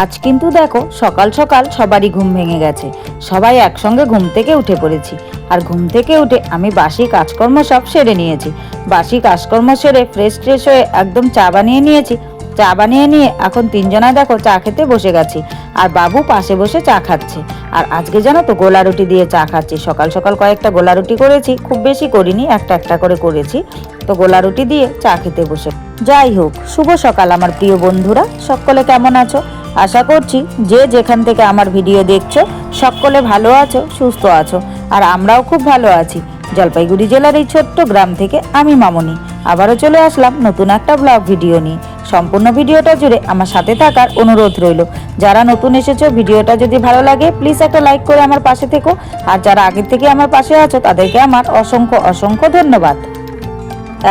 আজ কিন্তু দেখো সকাল সকাল সবারই ঘুম ভেঙে গেছে, সবাই একসঙ্গে ঘুম থেকে উঠে পড়েছি। আর ঘুম থেকে উঠে আমি বাসি কাজকর্ম সব সেরে নিয়েছি। বাসি কাজকর্ম সেরে ফ্রেশ ট্রেশ হয়ে একদম চা বানিয়ে নিয়েছি। চা বানিয়ে নিয়ে এখন তিনজনায় দেখো চা খেতে বসে গেছি। আর বাবু পাশে বসে চা খাচ্ছে। আর আজকে জানো তো গোলা রুটি দিয়ে চা খাচ্ছি। সকাল সকাল কয়েকটা গোলা রুটি করেছি, খুব বেশি করিনি, একটা একটা করে করেছি। তো গোলা রুটি দিয়ে চা খেতে বসে। যাই হোক, শুভ সকাল আমার প্রিয় বন্ধুরা, সকলে কেমন আছো? আশা করছি যে যেখান থেকে আমার ভিডিও দেখছো সকলে ভালো আছো, সুস্থ আছো। আর আমরাও খুব ভালো আছি। জলপাইগুড়ি জেলার এই ছোট্ট গ্রাম থেকে আমি মামনি আবারও চলে আসলাম নতুন একটা ব্লগ ভিডিও নিয়ে। সম্পূর্ণ ভিডিওটা জুড়ে আমার সাথে থাকার অনুরোধ রইল। যারা নতুন এসেছো, ভিডিওটা যদি ভালো লাগে প্লিজ একটা লাইক করে আমার পাশে থেকো। আর যারা আগের থেকে আমার পাশে আছো তাদেরকে আমার অসংখ্য অসংখ্য ধন্যবাদ।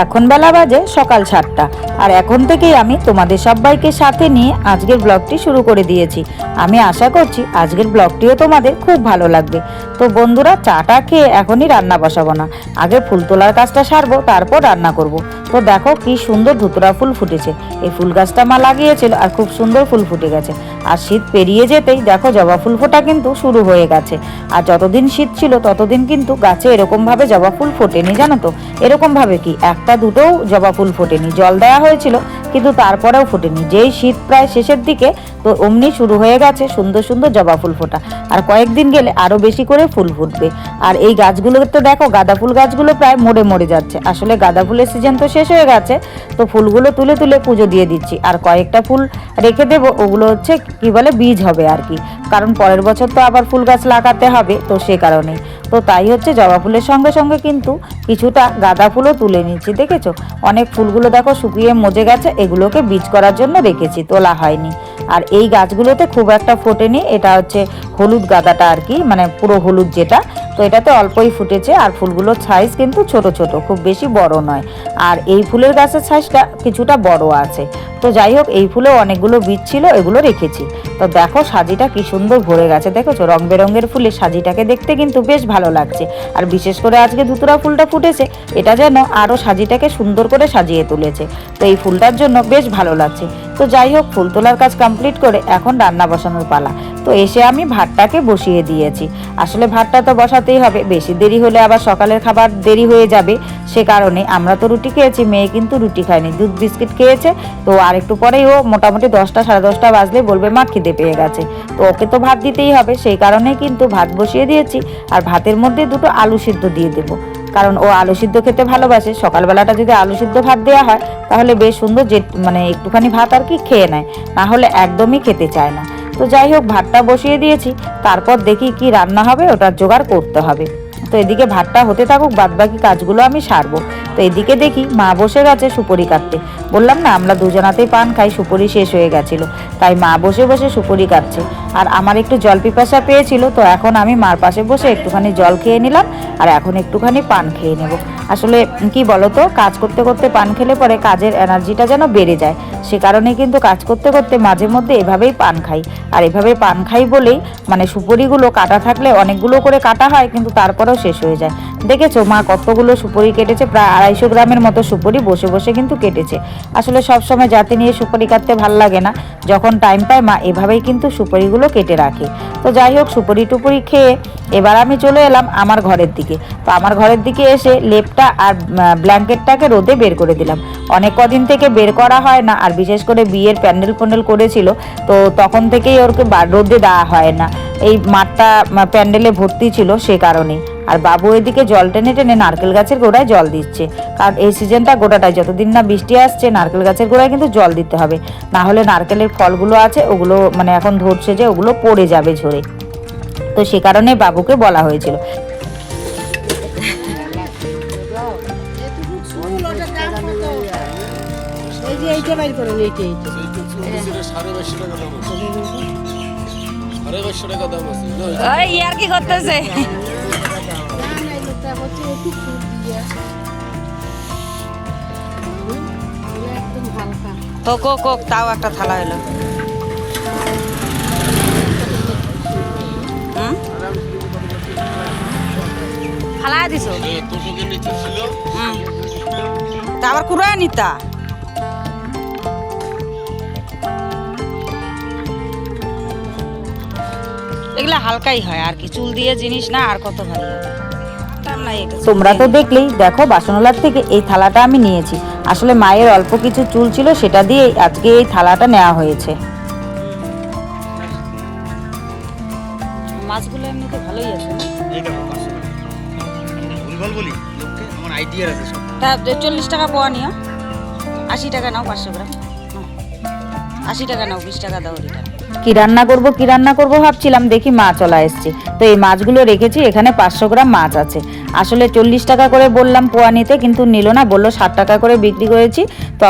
এখন বেলা বাজে সকাল 7টা। আর এখন থেকেই আমি তোমাদের সবাইকে সাথে নিয়ে আজকের ব্লগটি শুরু করে দিয়েছি। আমি আশা করছি আজকের ব্লগটিও তোমাদের খুব ভালো লাগবে। তো বন্ধুরা, চাটা খেয়ে এখনই রান্না বসাবো না, আগে ফুল তোলার কাজটা সারবো, তারপর রান্না করব। তো দেখো কি সুন্দর ধুতরা ফুল ফুটেছে। এই ফুল গাছটা মা লাগিয়েছিল আর খুব সুন্দর ফুল ফুটে গেছে। আর শীত পেরিয়ে যেতেই দেখো জবা ফুল ফোটা কিন্তু শুরু হয়ে গেছে। আর যতদিন শীত ছিল ততদিন কিন্তু গাছে এরকমভাবে জবা ফুল ফোটেনি, জানো তো। এরকমভাবে কি একটা দুটোও জবা ফুল ফোটেনি, জল দেওয়া হয়েছিল কিন্তু তারপরেও ফোটেনি। যেই শীত প্রায় শেষের দিকে, তো অমনি শুরু হয়ে গেছে সুন্দর সুন্দর জবা ফুল ফোটা। আর কয়েকদিন গেলে আরো বেশি করে ফুল ফুটবে। আর এই গাছগুলোতে দেখো গাঁদা ফুল গাছগুলো প্রায় মরে মরে যাচ্ছে। আসলে গাঁদা ফুলের সিজন তো শেষ হয়ে গেছে, তো ফুলগুলো তুলে তুলে পুজো দিয়ে দিচ্ছি। আর কয়েকটা ফুল রেখে দেবো, ওগুলো হচ্ছে কি বলে বীজ হবে আর কি, কারণ পরের বছর তো আবার ফুল গাছ লাগাতে হবে, তো সে কারণেই। তো তাই হচ্ছে জবা ফুলের সঙ্গে সঙ্গে কিন্তু কিছুটা গাঁদা ফুলও তুলে নিচ্ছি। দেখেছো অনেক ফুলগুলো দেখো শুকিয়ে মজে গেছে, এগুলোকে বীজ করার জন্য রেখেছি, তোলা হয়নি। আর এই গাছগুলোতে খুব একটা ফোটেনি, এটা হচ্ছে হলুদ গাঁদাটা আর কি, মানে পুরো হলুদ যেটা, তো এটাতে অল্পই ফুটেছে। আর ফুলগুলোর সাইজ কিন্তু ছোট ছোট, খুব বেশি বড় নয়। আর এই ফুলের গাছের সাইজটা কিছুটা বড় আছে। তো যাই হোক, এই ফুলেও অনেকগুলো বীজ ছিল, এগুলো রেখেছি। তো দেখো সাজিটা কি সুন্দর ভরে গেছে, দেখেছো রং বেরঙের ফুলে সাজিটাকে দেখতে কিন্তু বেশ ভালো লাগছে। আর বিশেষ করে আজকে ধুতুরা ফুলটা ফুটেছে, এটা যেন আরও সাজিটাকে সুন্দর করে সাজিয়ে তুলেছে। তো এই ফুলটার জন্য বেশ ভালো লাগছে। তো যাই হোক, ফুল তোলার কাজ কমপ্লিট করে এখন রান্না বসানোর পালা। তো এসে আমি ভাতটাকে বসিয়ে দিয়েছি। আসলে ভাতটা তো বসাতেই হবে, বেশি দেরি হলে আবার সকালের খাবার দেরি হয়ে যাবে। সে কারণে আমরা তো রুটি খেয়েছি, মেয়ে কিন্তু রুটি খায়নি, দুধ বিস্কিট খেয়েছে। তো আর একটু পরেই ও মোটামুটি 10টা সাড়ে 10টা বাজলে বলবে মা খিদে পেয়ে গেছে। তো ওকে তো ভাত দিতেই হবে, সেই কারণে কিন্তু ভাত বসিয়ে দিয়েছি। আর ভাতের মধ্যে দুটো আলু সিদ্ধ দিয়ে দেবো, কারণ ও আলু সিদ্ধ খেতে ভালোবাসে। সকালবেলাটা যদি আলু সিদ্ধ ভাত দেওয়া হয় তাহলে বেশ সুন্দর, যে মানে একটুখানি ভাত আর কি খেয়ে নেয়, না হলে একদমই খেতে চায় না। তো যাই হোক, ভাতটা বসিয়ে দিয়েছি, তারপর দেখি কি রান্না হবে ওটার জোগাড় করতে হবে। তো এদিকে ভাতটা হতে থাকুক, বাদবাকি কাজগুলো আমি সারবো। তো এদিকে দেখি মা বসে গেছে সুপুরি কাটতে। বললাম না আমরা দুজনাতেই পান খাই, সুপুরি শেষ হয়ে গেছিলো, তাই মা বসে বসে সুপুরি কাটছে। আর আমার একটু জল পিপাসা পেয়েছিল, তো এখন আমি মার পাশে বসে একটুখানি জল খেয়ে নিলাম। আর এখন একটুখানি পান খেয়ে নেব। আসলে কি বলতো, কাজ করতে করতে পান খেলে পরে কাজের এনার্জিটা যেন বেড়ে যায়। সে কারণে কিন্তু কাজ করতে করতে মাঝে মধ্যে এভাবেই পান খাই। আর এভাবে পান খাই বলেই মানে সুপুরিগুলো কাটা থাকলে অনেকগুলো করে কাটা হয়, কিন্তু তারপরেও শেষ হয়ে যায়। দেখেছো মা কতগুলো সুপুরি কেটেছে, প্রায় 250 গ্রামের মতো সুপুরি বসে বসে কিন্তু কেটেছে। আসলে সবসময় জাতি নিয়ে সুপুরি কাটতে ভাল লাগে না, যখন টাইম পায় মা এভাবেই কিন্তু সুপুরিগুলো কেটে রাখে। তো যাই হোক, সুপুরি টুপুরি খেয়ে এবার আমি চলে এলাম আমার ঘরের দিকে। তো আমার ঘরের দিকে এসে লেপটা আর ব্ল্যাঙ্কেটটাকে রোদে বের করে দিলাম। অনেক কদিন থেকে বের করা হয় না, আর বিশেষ করে বিয়ের প্যান্ডেল ফ্যান্ডেল করেছিল, তো তখন থেকেই ওরকে রোদে দেওয়া হয় না। এই মাঠটা প্যান্ডেলে ভর্তি ছিল, সে কারণে। আর বাবু এদিকে জল টেনে টেনে নারকেল গাছের গোড়ায় জল দিচ্ছে, কারণ এই সিজনটা গোটাটাই যতদিন না বৃষ্টি আসছে নারকেল গাছের গোড়ায় কিন্তু জল দিতে হবে, না হলে নারকেলের ফলগুলো আছে ওগুলো মানে এখন ধরছে যে ওগুলো পড়ে যাবে ঝরে। তো সে কারণে বাবুকে বলা হয়েছিল। ইয়ার কি করতেছে? তো কোক তাও একটা থালা হলো। ফালা দিছ তা আবার কুড়ায় নিতা। এগুলো হালকাই হয় আর কি, চুল দিয়ে জিনিস না আর কত ভারী হবে। না, এটা চুল তোমরা তো দিয়ে দেখলেই, দেখো বাসনওয়ালার থেকে এই থালাটা আমি নিয়েছি। আসলে মায়ের অল্প কিছু চুল ছিল, সেটা দিয়ে আজকে এই থালাটা নেওয়া হয়েছে। মাছগুলো এমনিতে ভালোই আছে না? এই দেখো 500 টাকা। ভুলভাল বলি লোককে, আমার আইডিয়া আছে সব। তা 40 টাকা পোয়া নিও, 80 টাকা নাও 500 গ্রাম, নাও। 80 টাকা নাও, 20 টাকা দাও রিটার্ন। কি রান্না করব ভাবছিলাম, দেখি মাছ চলা এসছে। তো এই মাছগুলো রেখেছি, এখানে 500 গ্রাম মাছ আছে। আসলে 40 টাকা করে বললাম পোয়া নিতে, কিন্তু নিল না, বললো 60 টাকা করে বিক্রি করেছি। তো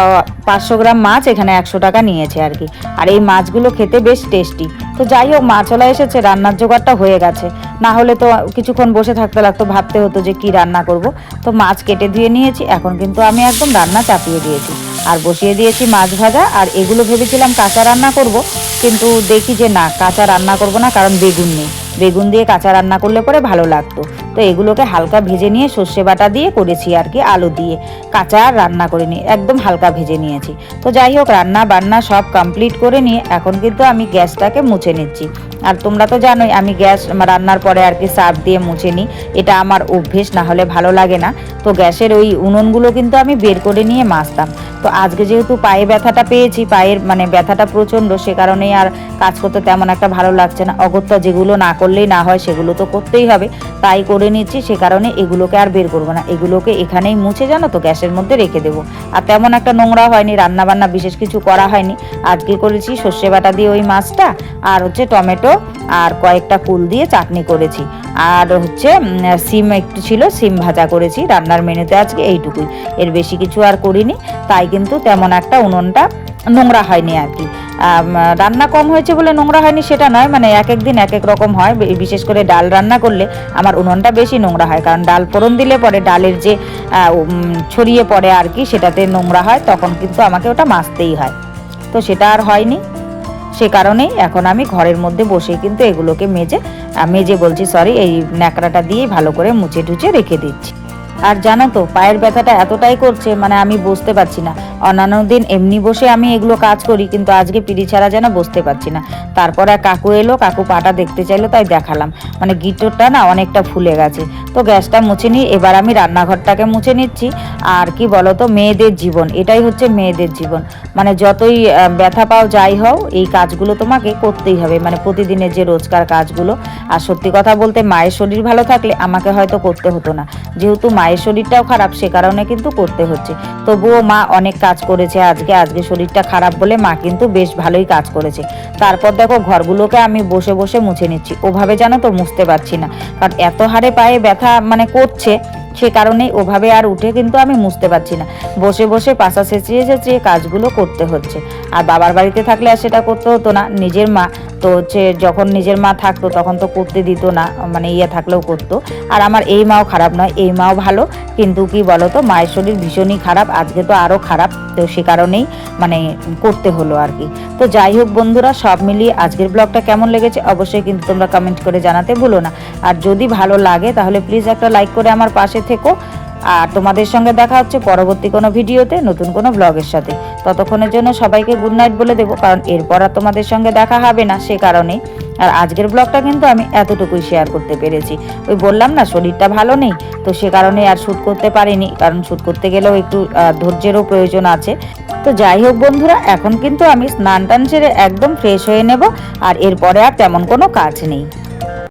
500 গ্রাম মাছ এখানে 100 টাকা নিয়েছে আর কি। আর এই মাছগুলো খেতে বেশ টেস্টি। তো যাই হোক, মাছ চলা এসেছে, রান্নার জোগাড়টা হয়ে গেছে। না হলে তো কিছুক্ষণ বসে থাকতে লাগতো, ভাবতে হতো যে কি রান্না করব। তো মাছ কেটে ধুয়ে নিয়েছি, এখন কিন্তু আমি একদম রান্না চাপিয়ে দিয়েছি আর বসিয়ে দিয়েছি মাছ ভাজা। আর এগুলো ভেবেছিলাম কাঁচা রান্না করব, কিন্তু দেখি যে না, কাঁচা রান্না করব না, কারণ বেগুন নেই। বেগুন দিয়ে কাঁচা রান্না করলে পরে ভালো লাগতো। তো এগুলোকে হালকা ভেজে নিয়ে সর্ষে বাটা দিয়ে করেছি আর কি, আলু দিয়ে। কাঁচা আর রান্না করিনি, একদম হালকা ভেজে নিয়েছি। তো যাই হোক, রান্না বান্না সব কমপ্লিট করে নিয়ে এখন কিন্তু আমি গ্যাসটাকে মুছে নিচ্ছি। আর তোমরা তো জানোই আমি গ্যাস রান্নার পরে আর কি সার্ফ দিয়ে মুছে নিই, এটা আমার অভ্যেস, না হলে ভালো লাগে না। তো গ্যাসের ওই উনুনগুলো কিন্তু আমি বের করে নিয়ে মাজতাম। তো আজকে যেহেতু পায়ে ব্যথাটা পেয়েছি, পায়ের মানে ব্যথাটা প্রচণ্ড, সে কারণেই আর কাজ করতে তেমন একটা ভালো লাগছে না। অগত্যা যেগুলো না করলেই না হয় সেগুলো তো করতেই হবে, তাই করে নিচ্ছি। সে কারণে এগুলোকে আর বের করবো না, এগুলোকে এখানেই মুছে জানো তো গ্যাসের মধ্যে রেখে দেবো। আর তেমন একটা নোংরা হয়নি, রান্না বান্না বিশেষ কিছু করা হয়নি। আজকে করেছি সর্ষে বাটা দিয়ে ওই মাছটা, আর হচ্ছে টমেটো আর কয়েকটা কুল দিয়ে চাটনি করেছি। আর হচ্ছে সিম একটু ছিল, সিম ভাজা করেছি। রান্নার মেনুতে আজকে এইটুকুই, এর বেশি কিছু আর করিনি। তাই কিন্তু তেমন একটা উনুনটা নোংরা হয়নি আর কি। রান্না কম হয়েছে বলে নোংরা হয়নি সেটা নয়, মানে এক এক দিন এক এক রকম হয়। বিশেষ করে ডাল রান্না করলে আমার উনুনটা বেশি নোংরা হয়, কারণ ডাল ফোড়ন দিলে পরে ডালের যে ছড়িয়ে পড়ে আর কি, সেটাতে নোংরা হয়, তখন কিন্তু আমাকে ওটা মাজতেই হয়। তো সেটা আর হয়নি, সে কারণেই এখন আমি ঘরের মধ্যে বসে কিন্তু এগুলোকে মেজে বলছি সরি, এই ন্যাকড়াটা দিয়ে ভালো করে মুছে টুচে রেখে দিচ্ছি। আর জানো তো, পায়ের ব্যথাটা এতটাই করছে, মানে আমি বসতে পারছি না। অন্যান্য দিন এমনি বসে আমি এগুলো কাজ করি, কিন্তু আজকে পিড়ি ছাড়া যেন বসতে পারছি না। তারপরে কাকু এলো, কাকু পাটা দেখতে চাইলো, তাই দেখালাম। মানে গিটোরটা না অনেকটা ফুলে গেছে। তো গ্যাসটা মুছে নিই, এবার আমি রান্নাঘরটাকে মুছে নিচ্ছি। আর কি বলতো, মেয়েদের জীবন এটাই হচ্ছে, মেয়েদের জীবন। মানে যতই ব্যথা পাও যাই হও, এই কাজগুলো তোমাকে করতেই হবে, মানে প্রতিদিনের যে রোজকার কাজগুলো। আর সত্যি কথা বলতে, মায়ের শরীর ভালো থাকলে আমাকে হয়তো করতে হতো না, যেহেতু মায়ের শরীরটাও খারাপ, সে কারণে কিন্তু করতে হচ্ছে। তবুও মা অনেক কাজ করেছে। আজকে শরীরটা খারাপ বলে মা কিন্তু বেশ ভালোই কাজ করেছে। তারপর দেখো, ঘরগুলোকে আমি বসে বসে মুছে নিচ্ছি। ওভাবে জানো তো মুছতে পারছি না, কারণ এত হারে পায়ে ব্যথা মানে করছে, সে কারণেই ওভাবে আর উঠে কিন্তু আমি মুছতে পারছি না। বসে বসে পাশা চেঁচিয়ে কাজগুলো করতে হচ্ছে। আর বাবার বাড়িতে থাকলে আর সেটা করতে হতো না, নিজের মা তো হচ্ছে, যখন নিজের মা থাকতো তখন তো করতে দিত না, মানে থাকলেও করতো। আর আমার এই মাও খারাপ নয়, এই মাও ভালো, কিন্তু কি বলতো, মায়ের শরীর ভীষণই খারাপ, আজকে তো আরও খারাপ। তো সে কারণেই মানে করতে হলো আর কি। তো যাই হোক বন্ধুরা, সব মিলিয়ে আজকের ব্লগটা কেমন লেগেছে অবশ্যই কিন্তু তোমরা কমেন্ট করে জানাতে ভুলো না। আর যদি ভালো লাগে তাহলে প্লিজ একটা লাইক করে আমার পাশে থেকো। আর তোমাদের সঙ্গে দেখা হচ্ছে পরবর্তী কোনো ভিডিওতে, নতুন কোনো ব্লগের সাথে। ততক্ষণের জন্য সবাইকে গুড নাইট বলে দেবো, কারণ এরপর আর তোমাদের সঙ্গে দেখা হবে না, সে কারণেই। আর আজকের ব্লগটা কিন্তু আমি এতটুকুই শেয়ার করতে পেরেছি। ওই বললাম না, শরীরটা ভালো নেই, তো সে কারণে আর শ্যুট করতে পারিনি, কারণ শ্যুট করতে গেলেও একটু ধৈর্যেরও প্রয়োজন আছে। তো যাই হোক বন্ধুরা, এখন কিন্তু আমি স্নান টান সেরে একদম ফ্রেশ হয়ে নেব, আর এরপরে আর তেমন কোনো কাজ নেই।